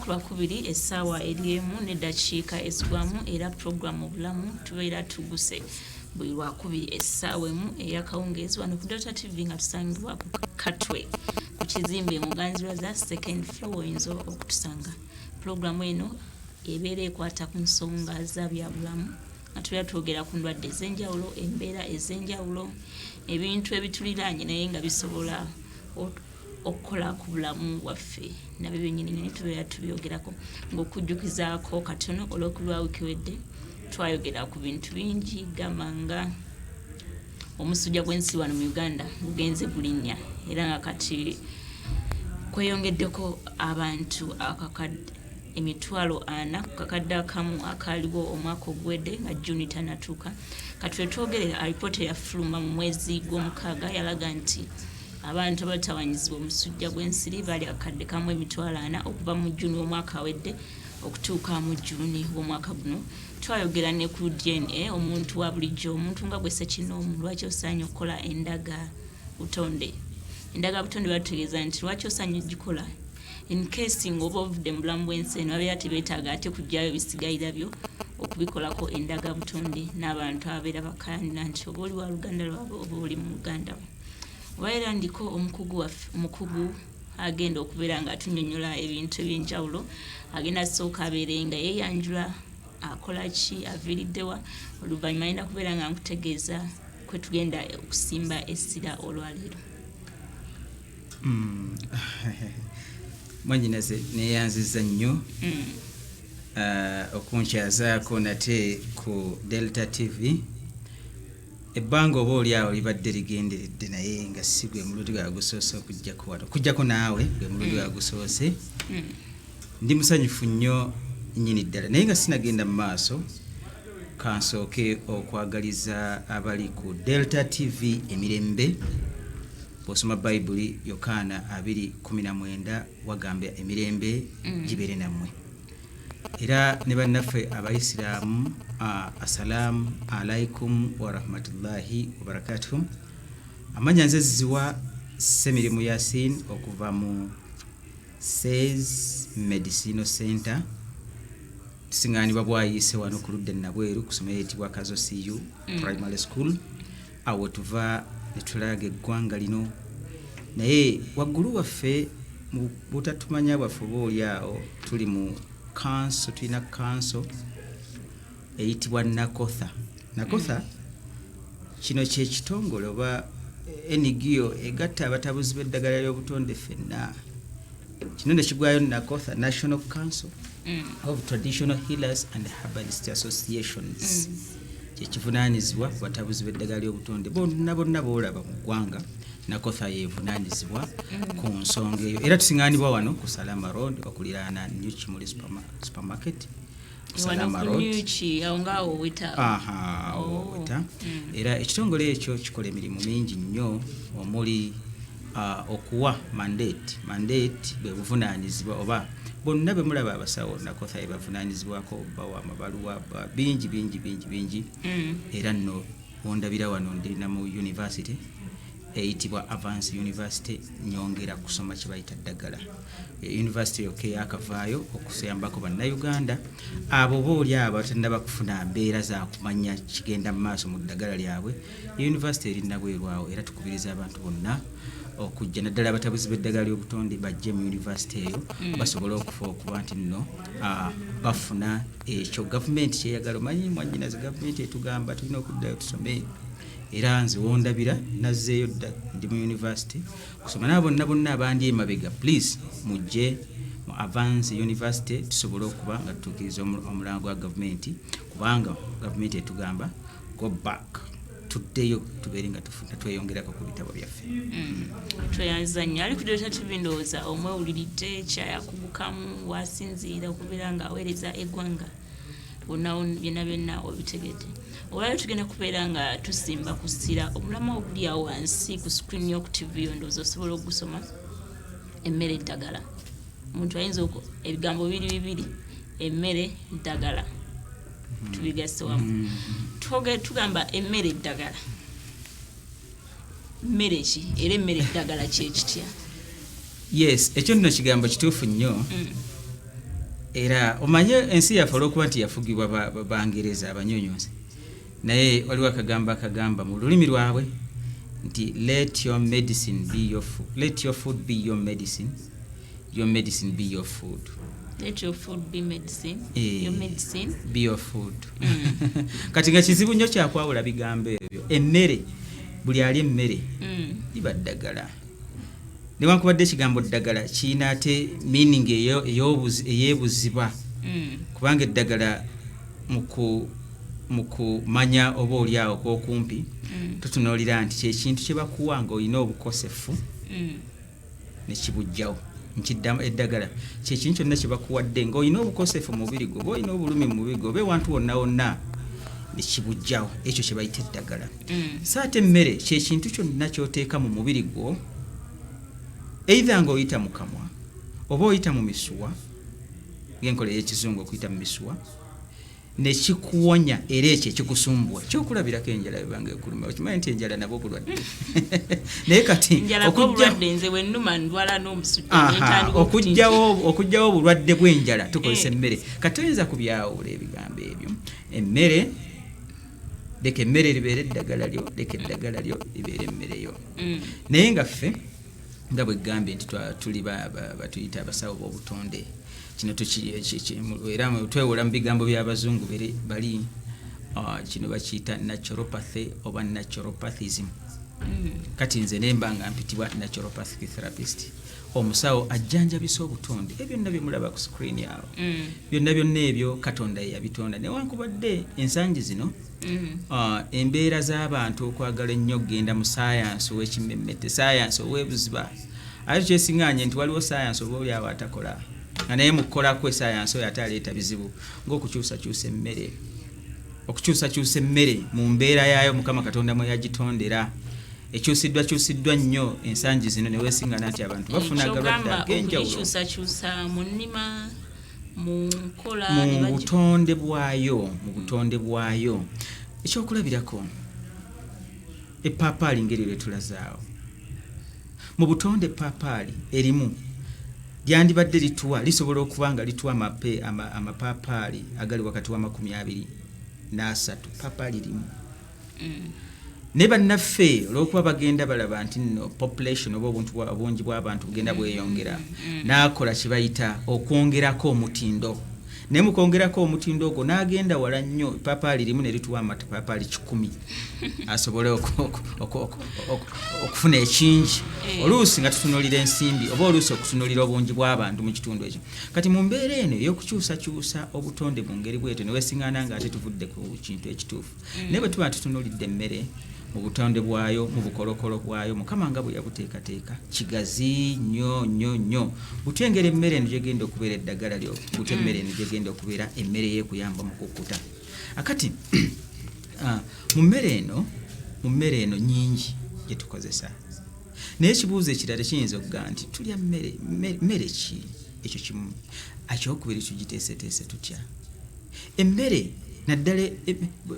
olunaku lwakubiri essaawa eriemu n'eddakiika ezigwamu era pulogulaamu obulamu tubeera tuguse buli lwakubiri essaawa emu ey'akawungeezi wano ku Delta TV nga tusangibwa ku Katwe ku kizimbe Muganzirwaza second floor oyinza okutusanga. Pulogulaamu eno ebeera ekwata ku nsonga za byabulamu nga tubeera twogera ku ndwadde ez'enjawulo, embeera ez'enjawulo, ebintu ebituliraanye naye nga bisobola okukola ku bulamu bwaffe nabyo byennyini tubeera tubyogerako ng'okujjukizaako katono olw'okulwa wiiki wedde twayogera ku bintu bingi gamanga omusujja gw'ensi wano mu Uganda gugenze gulinnya era nga kati kweyongeddeko abantu emitwalo 40 ku kakadde akamu akaaliwo omwaka oguwedde nga Juni tanatuuka. Kati twogere alipoota yafuluma mu mwezi gw'omukaaga yalaga nti abantu abatawanyizibwa omusujja gw'ensiri bali akadde kamu emitwalo 40 okuva mu Juni omwaka awedde okutuuka mu Juni w'omwaka guno. Twayogera ne ku DNA omuntu wa bulijjo, omuntu nga gwe Ssekinoomu, lwaki osaanye okukola endaga butonde. Endaga butonde batutegeeza nti lwaki osaanye ogikola in case ng'oba ovudde mu bulamu bw'ensi eno babeera tebeetaaga ate kujjayo bisigayira byo okubikolako endaga butonde n'abantu ababeera bakayanira nti oba oli wa luganda lwabwe oba oli mu Uganda. Waera ndiko omukugu agenda okubeera nga atunnyonnyola ebintu eby'enjawulo, agenda sooka abeere nga yeeyanjula akola ki, aviiriddewa, oluvannyuma agenda kubeera nga nkutegeeza kwe tugenda okusimba essira olwaleero. Mwanyinaze neeyanziza nnyo okunkyazaako nate ku Delta TV. Ebbanga oba oliawo libadde ligenderedde naye nga si gwe mulundi gwa gusoose okujjako wano. Okujjako naawe gwe mulundi gwa gusoose. Ndi musanyufu nnyo nnyini ddala naye nga sinagenda mu maaso kansooke okwagaliza abali ku Delta TV emirembe. Bw'osoma Bayibuli Yokaana 2:19 wagambye emirembe gibeere nammwe. Era ne bannaffe Abayisiraamu assalamu alaikum wa rahmatullahi wa barakatuh. Amanya nze ziwa Semirimu Yasin okuva mu Says Medicinal Center. Tusiŋŋaanibwa bwayise wano ku ludda Nabweru ku ssomero eyitibwa Kazo CU Primary School. Awo tuva ne tulaga eggwanga lino naye waggulu waffe mu butatumanya bwaffe oba oliawo tuli mu kanso, tulina kanso eyitibwa Nakotha. Nakotha kino kye kitongole oba NGO egatta abatabuzi b'eddagala ly'obutonde ffenna. Kino ne kigwayo Nakotha, National Council of Traditional Healers and Herbalist Associations. Kye kivunaanyizibwa ku batabuzi b'eddagala ly'obutonde bonna boolaba mu ggwanga. Nakotha yeevunaanyizibwa ku nsonga eyo. Era tusiŋŋaanibwa wano ku Salama Road okuliraana New Kimuli Supermarket. Salama Road. Weta. Era ekitongole ekyo kikola emirimu mingi nnyo omuli okuwa mandate bwe buvunaanyizibwa oba bonna bwe mulaba abasawo Nakotha ye bavunaanyizibwako bawa amabaluwa bingi. Era nno wondabira wano ndirina mu university eyitibwa Avance University nyongera kusoma kye bayita ddagala. University yokka eyakavaayo okusembako bannayuganda abo booli abo batannaba kufuna mbeera za kumanya kigenda mu maaso mu ddagala lyabwe. University eri Nabwerwawo era tukubiriza abantu bonna okujja naddala abatabuzi b'eddagala ly'obutonde bajje mu university eyo basobole okufa okuba nti nno bafuna ekyo gavumenti kyeyagala. Omanyi mwannyinaze gavumenti etugamba tulina okuddayo tusome. Era nze wondabira nazzeeyo dda ndi mu university kusoma n'abo bonna abandi emabega please mujje mu Avance University tusobole okuba nga tutuukiriza omulango gwa gavumenti kubanga gavumenti etugamba go back tuddeyo tubeere nga tweyongerako ku bitabo byaffe. Tweyanziza nnyo ali ku Delta TV ndowooza omwewuliridde kyayakubukamu wasinziira okubeera ng'aweereza eggwanga byonna obitegedde. Olwali tugenda kubeera nga tusimba ku ssira omulamu oguli awo wansi ku screen y'oku TV ndowooza osobola okugusoma emmere eddagala. Omuntu ayinza ebigambo bibiri emmere eddagala tubigasse wamu. Tugamba emmere eddagala. Mmere ki era emmere eddagala kye kitya? Yes, ekyo nno kigambo kituufu nnyo. era omanye ensi yaffe olw'okuba nti yafugibwa Bangereza abanyonyonzi naye waliwo akagamba mu lulimi lwabwe nti let your medicine be your food, let your food be your medicine be your food. Let your food be medicine, your medicine be your food. Kati nga kizibu nnyo kyakwawula bigambo ebyo. Emmere, buli ali emmere liba ddagala. Newankubadde ekigambo ddagala kiina ate meaning eyeebuzibwa kubanga eddagala mu kumanya oba oliawo kw'okumpi tutunuulira nti kyekintu kye bakuwa ng'olina obukosefu ne kibujjawo. Nkiddamu eddagala kyekintu kyonna kye bakuwadde ng'olina obukosefu mu mubiri gwo oba olina obulumi mu mubiri gwo oba ewantu wonna wonna ne kibujjawo, ekyo kye bayita eddagala. So ate emmere kyekintu kyonna ky'oteeka mu mubiri gwo either ng'oyita mu kamwa oba oyita mu misuwa ng'enkola y'ekizungu okuyita mu misuwa ne kikuwonya era ekyo ekikusumbwa kyokulabirako enjala bibanga ekuluma. Okimanyi nti enjala nabo bulwadde naye kati okugjawo obulwadde bw'enjala tukozesa emmere. Kati oyinza kubyawula ebigambo ebyo. Emmere leka emmere libeere eddagala lyo, leka eddagala lyo libeere emmere yo. Naye nga ffe nga bwe gambye nti tuli batuyita abasawo b'obutonde kino era twewola mu bigambo by'abazungu bali kino bakiyita naturopathy oba naturopathism. Kati nze nemba nga mpitibwa naturopathic therapist, omusawo ajjanjabisa obutonde. Ebyo byonna bye mulaba ku screen yawo byonna ebyo Katonda ye yabitonda. Newankubadde ensangi zino embeera z'abantu okwagala ennyo okgenda mu science ow'ekimmemmette, science ow'ebuziba, ate kyesiŋŋaanye nti waliwo science oba oli awo atakola nga naye mu kukola kwe science oyo ate aleeta bizibu ng'okukyusakyusa emmere, okukyusakyusa emmere mu mbeera yaayo Mukama Katonda mwe yagitondera. Ekyusiddwa nnyo ensangi zino ne weesiŋŋana nti abantu bafuna agalwadde ag'enjawulo mu butonde bwayo. Ekyokulabirako epaapaali ngeri lwe tulazaawo mu butonde. Epaapaali erimu lyandibadde lisobola okuba nga lituwa amapaapaali agali wakati wa 23. Paapaali limu ne bannaffe olw'okuba bagenda balaba nti nno population oba obungi bw'abantu bugenda bweyongera n'akola kye bayita okwongerako omutindo. Naye mu kwongerako omutindo ogwo n'agenda wala nnyo. Ipaapaali limu ne lituwa amapaapaali 10 asobole okufuna ekingi oluusi nga tutunuulira ensimbi oba oluusi okutunuulira obungi bw'abantu mu kitundu ekyo. Kati mu mbeera eno ey'okukyusakyusa obutonde mu ngeri bwetyo ne weesiŋŋana nga ate tuvudde ku kintu ekituufu. Naye bwe tuba tutunuulidde emmere mu butonde bwayo, mu bukolokolo bwayo, Mukama nga bwe yabuteekateeka kigazi nnyo. Butwengera emmere eno gyegenda okubeera eddagala lyo, butwe emmere eno gyegenda okubeera emmere yeekuyamba mu kukkuta. Akati mu mmere eno nnyingi gye tukozesa, naye ekibuuzo ekirala kiyinza okugaa nti tulya mmere ki? Ekyo kimu. Ekyokubiri tugiteeseteese tutya emmere naddala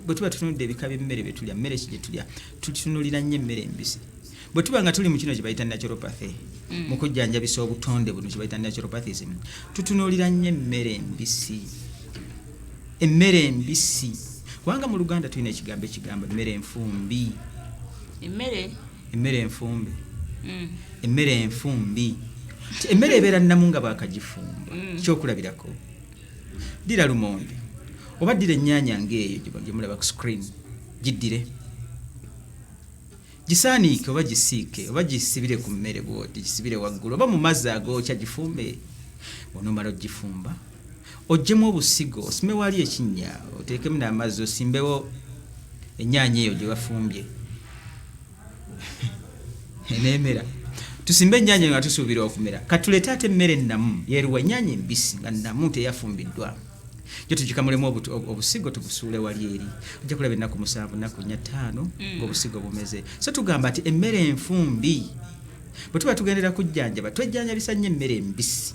bwe tuba tutunudde ebika by'emmere bye tulya, mmere ki gye tulya? Tutunuulira nnyo emmere embisi. Bwe tuba nga tuli mu kino kye bayita naturopathy, mu kujjanjabisa obutonde buno kye bayita naturopathism, tutunuulira nnyo emmere embisi. Emmere embisi kubanga mu Luganda tulina ekigambo emmere enfumbi. Emmere enfumbe. Emmere enfumbi. Emmere ebeera nnamu nga baakagifumba. Kyokulabirako ddira lumonde oba ddira ennyaanya ng'eyo gye mulaba ku screen, giddire gisaaniike oba gisiike oba gisibire ku mmere bw'oti, gisibire waggulu oba mu mazzi agookya gifumbe. Onoomala ogifumba oggyemu obusigo, osime wali ekinnya, oteekemu n'amazzi, osimbewo ennyaanya eyo gye wafumbye eneemera. Tusimbe ennyaanya nga tusuubira okumera. Katuleete ate emmere ennamu yeeruwa ennyaanya embisi nga nnamu teyafumbiddwa. Jo tugikamulemu obusigo tubusuule wali eri. Ojja kulaba ennaku 7 ennaku 5 ng'obusigo bumeze. So tugamba nti emmere enfumbi bwe tuba tugendera kujjanjaba twejjanjabisa nnyo emmere embisi.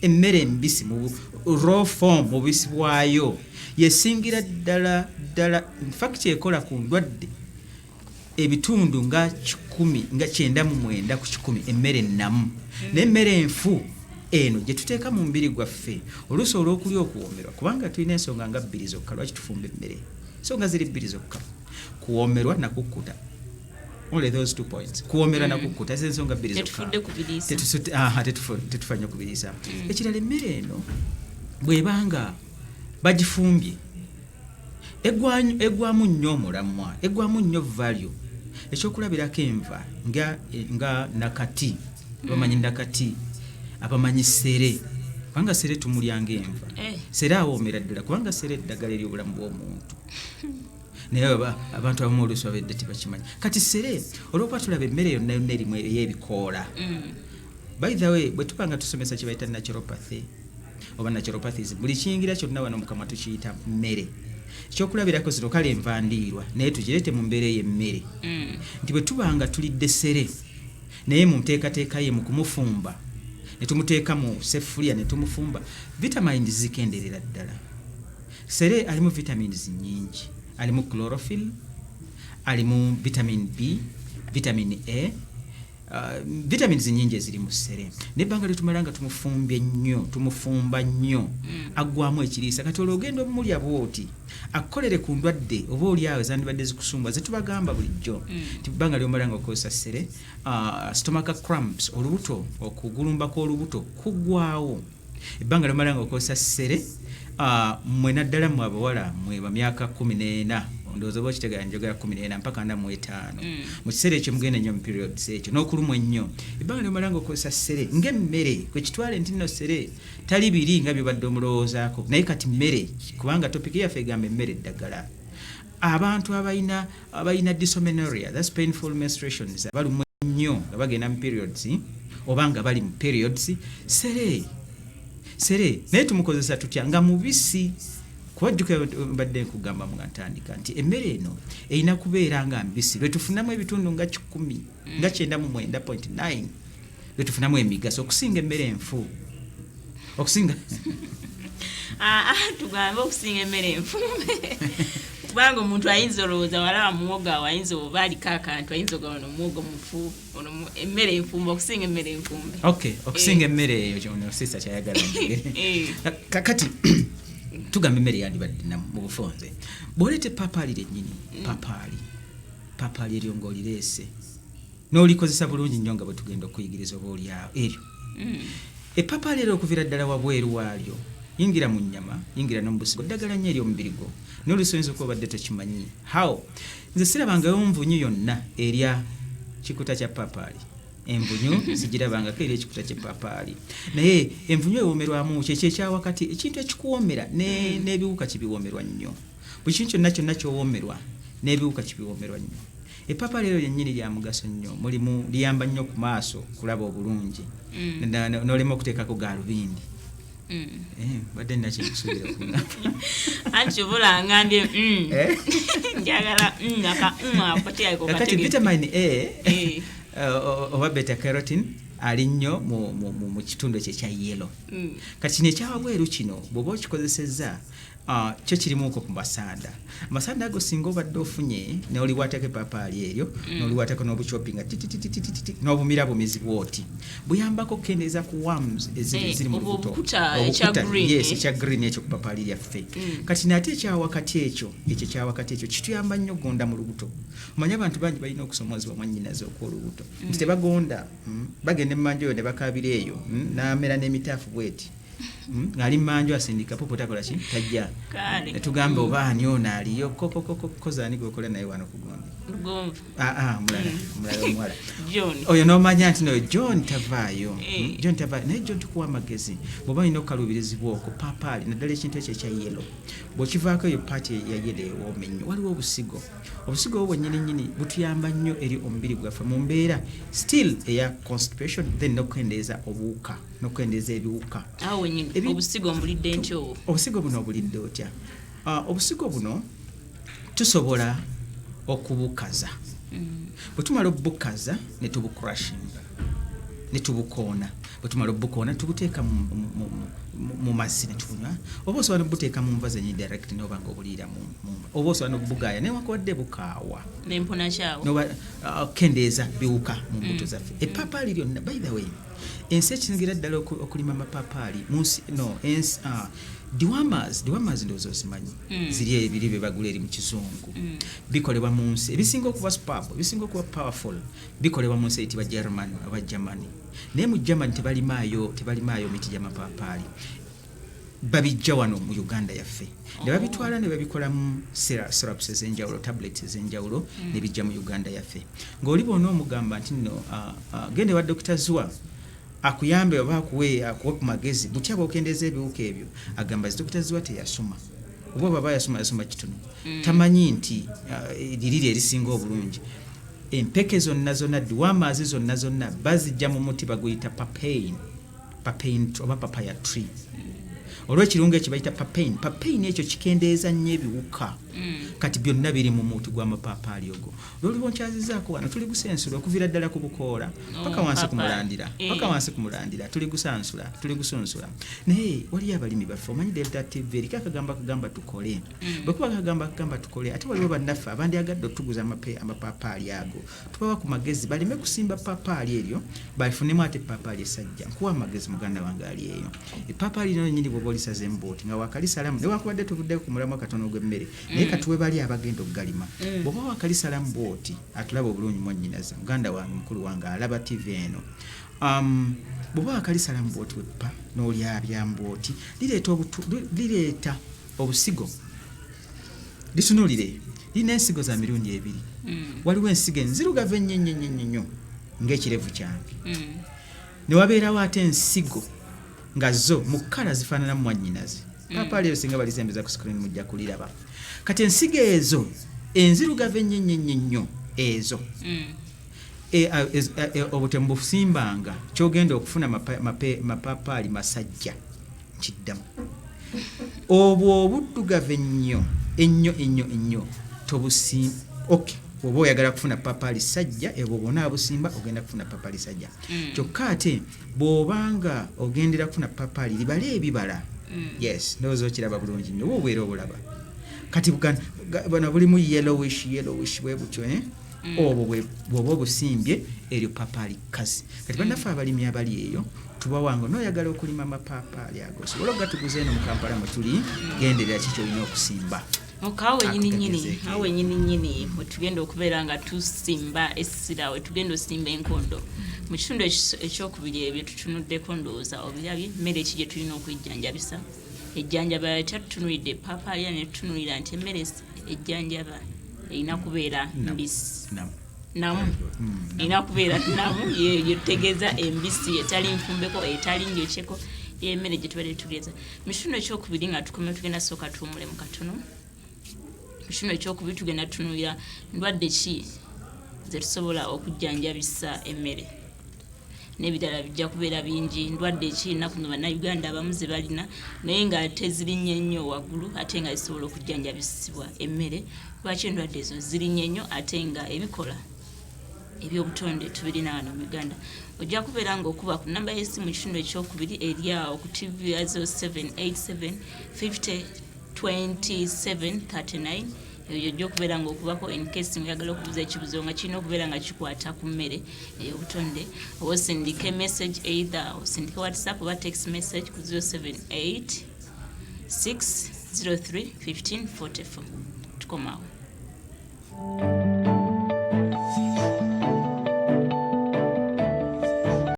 Emmere embisi mu raw form mu bubisi bwayo yesingira ddala in fact ekola ku ndwadde ebitundu nga 9 ku 10 emmere ennamu. N'emmere enfu eno gye tuteeka mu mubiri gwaffe oluusi olw'okulya okuwoomerwa kubanga tulina ensonga nga 2 zokka lwaki tufumba emmere ensonga ziri 2 zokka kuwoomerwa nakukkuta only those 2 points kuwoomerwa nakukkuta ensonga 2 zokka tetufanya kubiriisa ekirala emmere eno bwebanga bagifumbye egwamu nnyo omulamwa egwamu nnyo value ekyokulabirako enva nga nakati bamanyi nakati abamanyi sere kubanga sere tumulyanga enva sere awoomera ddala kubanga sere eddagala ery'obulamu bw'omuntu naye abantu abamu oluusi babedde tebakimanyi kati sere olwokuba tulaba emmere yonna yonna erimu ey'ebikoola by the way bwe tuba nga tusomesa kye bayita naturopathy oba naturopathism buli kiyingira kyonna wano mukama tukiyita mmere ekyokulabirako zino kale envandiirwa naye tugireete mu mbeera ey'emmere nti bwe tuba nga tulidde sere naye mu nteekateeka ye mu kumufumba ne tumuteeka mu sefuliya ne tumufumba vitamins zikenderera ddala sere alimu vitamins nnyingi alimu chlorophyll alimu vitamin B vitamin A vitamins nyingi eziri mu sere nebbanga lyetumala nga tumufumba nnyo aggwamu ekiriisa kati olwogenda omulya bwoti akkolere ku ndwadde oba oliawo ezandibadde zikusumba zetubagamba bulijjo tibbanga lyomala nga okozesa sere stomach cramps olubuto okugulumbako olubuto kuggwaawo ebbanga lyomala nga okozesa sere mwe naddala mwe abawala mwe bamyaka 14 ndowooza oba okitegera njogera 14 mpaka 45 mu kiseera ekyo mugenda nnyo mu periods ekyo n'okulumwa ennyo ebbanga lyomala nga okozesa sere ng'emmere kwe kitwale nti nno sere tali biri nga byobadde omulowoozaako naye kati mmere kubanga topiki yaffe egamba emmere eddagala abantu abalina dysmenorrhea that's painful menstruations abalumwa ennyo nga bagenda mu periods oba nga bali mu periods sere naye tumukozesa tutya nga mubisi kubajjuka mbadde nkugamba nga ntandika nti emmere eno erina kubeera nga mbisi lwetufunamu ebitundu nga 10 nga 99.9 lwetufunamu emigaso okusinga emmere enfu okusinga tugambe okusinga emmere enfumbe kubanga omuntu ayinza olowooza walaba muwogo awo ayinza oba aliko akantu ayinza ogaba nomuwogo mufu emmere enfumbe okusinga emmere enfumbe okusinga emmere eyo kyono sisa kyayagala kakati tugamba emmere yandibadde mu bufonze bw'oleeta epapaali lyennyini papaali eryo ng'olireese n'olikozesa bulungi nnyo nga bwe tugenda okuyigiriza oba oliawo eryo epapaali eryo okuviira ddala wabweru waalyo yingira mu nnyama yingira no mu busigo ddagala nnyo ery'omubiri gwo n'olusoyinza okuba obadde tokimanyi how nze sirabangayo nvunyu yonna erya kikuta kya papaali envunyu sigirabangako eri ekikuta ky'epapaali naye envunyu ewoomerwamu kyekyo ekyawakati ekintu ekikuwoomera n'ebiwuka kibiwoomerwa nnyo buli kintu kyonna kyowoomerwa n'ebiwuka kibiwoomerwa nnyo epapaali eryo lyennyini lya mugaso nnyo mulimu liyamba nnyo ku maaso kulaba obulungi n'olema okuteekako gaalubindi badde nakyekusubira anti obulangambye njagala akati vitamin A oba beta carotene ali nnyo mu kitundu ekyo ekya yellow kati kino ekyawabweru kino bw'oba okikozesezza kyo kirimuko ku masanda amasanda ago singa obadde ofunye n'oliwaatako epapaali eryo n'oliwaatako n'obuchopinga n'obumira bumizi bwoti buyambako okukendeeza ku worms eziri mu lubuto ekya green ekyo ku papaali lyaffe kati nate ekyawakati ekyo kituyamba nnyo gonda mu lubuto omanye abantu bangi balina okusomozebwa mwannyinaze okw'olubuto nti tebagonda bagenda emmanjo eyo ne bakaabira eyo n'amera n'emitaafu bweti ngali mmanjo asindika popo takola ki tajja netugambe oba ani ono aliyo kozaani gwekola naye wano kugondi mulala omuwala oyo n'omanya nti noyo John tavaayo naye John tukuwa amagezi bw'oba olina okukaluubirizibwa okwo papaali naddala ekintu ekyo ekya yelo bw'okivaako eyo paati ya yelo ewooma ennyo waliwo obusigo obwo bwennyini butuyamba nnyo eri omubiri gwaffe mu mbeera still eya constipation then n'okukendeeza obuwuka n'okukendeeza ebiwuka obusigo mbulidde ntyo obusigo buno obulidde otya obusigo buno tusobola okubukaza bwe tumala obukaza ne tubucrushinga ne tubukoona bwe tumala obukoona tubuteeka mu mazzi ne tubunywa oba osobola nobuteeka mu nva zenyi direct noba nga obuliira oba osobola nobugaaya newankubadde bukaawa nempona kyawo noba kendeeza biwuka mu mbuto zaffe epaapaali lyonna by the way ensi ekisingira ddala okulima amapaapaali Dewormers ndowooza ozimanyi ziri ebiri bye bagula eri mu kizungu bikolebwa mu nsi ebisinga okuba superb ebisinga okuba powerful bikolebwa mu nsi eyitibwa Germany naye mu Germany tebalimaayo miti gy'amapaapaali babijja wano mu Uganda yaffe ne babitwala ne babikolamu syrups ez'enjawulo tablets ez'enjawulo ne bijja mu Uganda yaffe ng'oli bona omugamba nti nno gende wa Dr. Zwa akuyambe oba akuwe ku magezi butya bw'okendeeza ebiwuka ebyo agamba Dr. Zwa teyasoma oba baba yasoma kitono tamanyi nti liriri erisinga obulungi empeke zonna Dewormers zonna bazijja mu muti baguyita papain oba papaya tree olw'ekirungo ekyo bayita papain ekyo kikendeeza nnyo ebiwuka kati byonna biri mu muti gw'amapaapaali ogwo lwoliwo nkyazizaako wano tuli gusensula okuviira ddala ku bukoola paka wansi ku mulandira tuli gusunsula naye waliyo abalimi baffe omanyi Delta TV eriko akagamba tukole bwe kuba akagamba tukole ate waliwo bannaffe abandyagadde otuguza amapaapaali ago tubawa ku magezi baleme kusimba paapaali eryo balifunemu ate epaapaali esajja nkuwa amagezi muganda wange ali eyo epaapaali lino nyini bw'oba olisazeemu booti nga wakalisalamu newankubadde tuvuddeyo ku mulamwa katono gw'emmere naye katuwe bali abagenda okugalima bw'oba wakalisalamu booti atulaba obulungi mwannyinaze muganda wange mukulu wange alaba TV eno bw'oba wakalisalamu booti weppa n'olyabyamu booti lireeta obusigo litunulire lirina ensigo za mirundi ebiri waliwo ensigo enzirugavu ennyo ng'ekirevu kyange ne wabeerawo ate ensigo nga zo mu kkala zifaananamu mwannyinaze paapaali eyo singa balisembeza ku screen mujja kuliraba kati ensigo ezo enzirugavu ennyo ezo obwo temubusimbanga kyogenda okufuna mapaapaali masajja kiddamu obwo obuddugavu ennyo tobusimba oba oyagala kufuna paapaali sajja ebwo bwona abusimba ogenda kufuna paapaali sajja kyokka ate bw'obanga ogendera kufuna paapaali libala ebibala yes ndowooza okiraba bulungi nnyo obeera obulaba kati bano bulimu yellowish bwe butyo obwo bw'oba obusimbye eryo paapaali kazi kati bannaffe abalimi abali eyo tubawanga n'oyagala okulima amapaapaali ago sobola ogatuguza eno mu Kampala mwe tuli genderera kiki olina okusimba awe nyini bwe tugenda okubeera nga tusimba essira we tugenda osimba enkondo mu kitundu ekyokubiri ebyo tutunuddeko ndowooza obirabye emmere ki gye tulina okwijjanjabisa ejjanjaba tyatutunulidde paapaali ne tutunulira nti emmere ejjanjaba erina kubeera mbisi erina kubeera namu yetegeeza embisi etali nfumbeko etali njokyeko y'emmere gye tubadde tutegeeza mu kitundu ekyokubiri nga tukomye tugenda sooka tuwumule mu katono kino ekyokubiri tugenda tutunulira ndwadde ki ze tusobola okujjanjabisa emmere n'ebirala bijja kubeera bingi ndwadde ki ennaku no bannayuganda abamu ze balina naye nga tezirinnye nnyo waggulu ate nga zisobola okujjanjabisibwa emmere lwaki endwadde ezo zirinnye nnyo ate nga ebikola ebyobutonde tubirina wano mu Uganda ojja kubeera ng'okuba ku namba y'essimu mu kitundu ekyokubiri eri awo ku TV 0787 50 2739 eyo ojja okubeera ng'okubako encase ng'ayagala okubuuza ekibuzo nga kirina okubeera nga kikwata ku mmere ey'obutonde oba osindika message either osindika WhatsApp oba text message ku 078 603 1544 tukomawo.